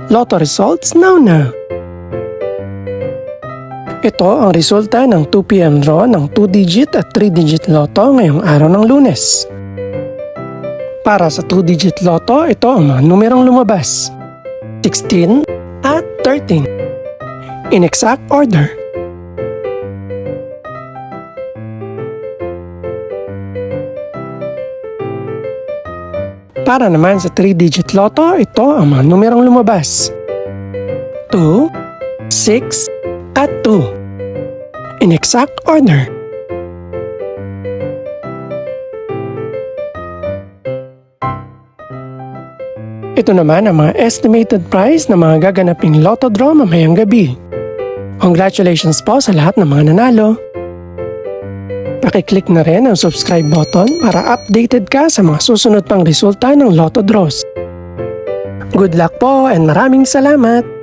Lotto results now. Ito ang resulta ng 2 PM draw ng 2-digit at 3-digit lotto ngayong araw ng Lunes. Para sa 2-digit lotto, ito ang mga numerong lumabas: 16 at 13. In exact order. Para naman sa 3-digit lotto, ito ang mga numerong lumabas: 2, 6, at 2. In exact order. Ito naman ang mga estimated price ng mga gaganaping lotto draw mamayang gabi. Congratulations po sa lahat ng mga nanalo. Pakiclick na rin ang subscribe button para updated ka sa mga susunod pang resulta ng lotto draws. Good luck po and maraming salamat!